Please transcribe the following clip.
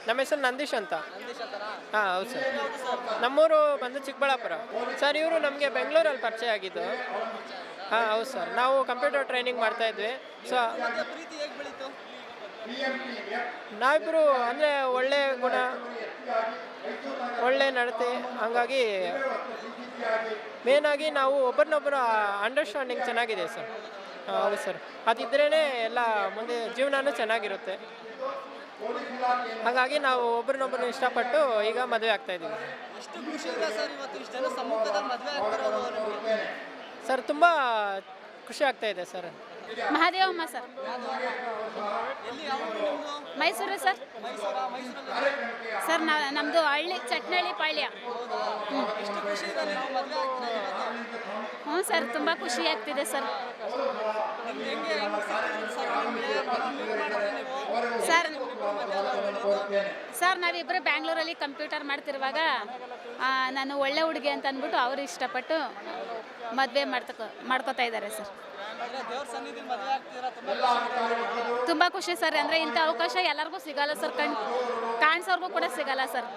ನಮ್ಮ ಹೆಸರು ನಂದೀಶ್ ಅಂತ. ನಂದೀಶ್ ಅಂತನಾ? ಹಾಂ ಹೌದು ಸರ್. ಯಾವ್ದು ಸರ್? ನಮ್ಮೂರು ಬಂದು ಚಿಕ್ಕಬಳ್ಳಾಪುರ ಸರ್. ಇವರು ನಮಗೆ ಬೆಂಗಳೂರಲ್ಲಿ ಪರಿಚಯ ಆಗಿದ್ದು. ಹಾಂ ಹೌದು ಸರ್. ನಾವು ಕಂಪ್ಯೂಟರ್ ಟ್ರೈನಿಂಗ್ ಮಾಡ್ತಾ ಇದ್ವಿ. ಸೊ ಮಧ್ಯ ಪ್ರೀತಿ ಹೇಗೆ ಬೆಳೀತು? ನಾವಿಬ್ಬರು ಅಂದರೆ ಒಳ್ಳೆ ಗುಣ, ಒಳ್ಳೆ ನಡತೆ, ಹಂಗಾಗಿ ಮೇನಾಗಿ ನಾವು ಒಬ್ಬರನ್ನೊಬ್ಬರು ಅಂಡರ್ಸ್ಟ್ಯಾಂಡಿಂಗ್ ಚೆನ್ನಾಗಿದೆ ಸರ್. ಹೌದು ಸರ್. ಅದಿದ್ರೇ ಎಲ್ಲ ಮುಂದೆ ಜೀವನನೂ ಚೆನ್ನಾಗಿರುತ್ತೆ. ಹಾಗಾಗಿ ನಾವು ಒಬ್ರನ್ನೊಬ್ಬರು ಇಷ್ಟಪಟ್ಟು ಈಗ ಮದುವೆ ಆಗ್ತಾ ಇದ್ದೀವಿ ಎಷ್ಟು ಖುಷಿ ಇದೆ ಸರ್ ಇವತ್ತು ಇಷ್ಟು ಜನ ಸಮ್ಮುಖದಲ್ಲಿ ಮದುವೆ ಆಗ್ತಿರೋದು ನಿಮಗೆ? ಸರ್. ತುಂಬ ಖುಷಿ ಆಗ್ತಾ ಇದೆ ಸರ್. ಮಹಾದೇವಮ್ಮ ಸರ್. ಎಲ್ಲಿ ಯಾವ ಊರು ನಿಮ್ಮದು? ಮೈಸೂರು ಸರ್. ಮೈಸೂರಾ? ಮೈಸೂರಲ್ಲಿ ಸರ್ ನಮ್ಮದು ಹಳ್ಳಿ ಚಟ್ನಳ್ಳಿ ಪಾಳ್ಯ. ಎಷ್ಟು ಖುಷಿ ಇದೆ ನೀವು ಮದುವೆ ಆಗ್ತಿರೋದು ಇವತ್ತು? ಹ್ಞೂ ಸರ್, ತುಂಬ ಖುಷಿ ಆಗ್ತಿದೆ ಸರ್. ನಿಮ್ಗೆ ಹೆಂಗೆ ಸಿಕ್ಕಿದ್ರು ಸರ್ ನಿಮಗೆ? ಮೀಟ್ ಮಾಡಿದ್ರೆ ನೀವು ಸರ್ ಇಬ್ಬರು ಮದುವೆ ಆಗೋದು? ಸರ್ ನಾವಿಬ್ಬರು ಬ್ಯಾಂಗ್ಳೂರಲ್ಲಿ ಕಂಪ್ಯೂಟರ್ ಮಾಡ್ತಿರುವಾಗ ನಾನು ಒಳ್ಳೆ ಹುಡುಗಿ ಅಂತ ಅಂದ್ಬಿಟ್ಟು ಅವರು ಇಷ್ಟಪಟ್ಟು ಮದುವೆ ಮಾಡ್ಕೋತಾ ಇದ್ದಾರೆ ಸರ್. ಅಂದ್ರೆ ದೇವ್ರ ಸನ್ನಿಧಿಲಿ ಮದುವೆ ಆಗ್ತಿದ್ದೀರಾ, ತುಂಬ ಖುಷಿ ಇದೆ. ತುಂಬ ಖುಷಿ ಸರ್. ಅಂದರೆ ಇಂಥ ಅವಕಾಶ ಎಲ್ಲರಿಗೂ ಸಿಗಲ್ಲ ಸರ್, ಕಾಣಿಸೋರ್ಗೂ ಕೂಡ ಸಿಗಲ್ಲ ಸರ್.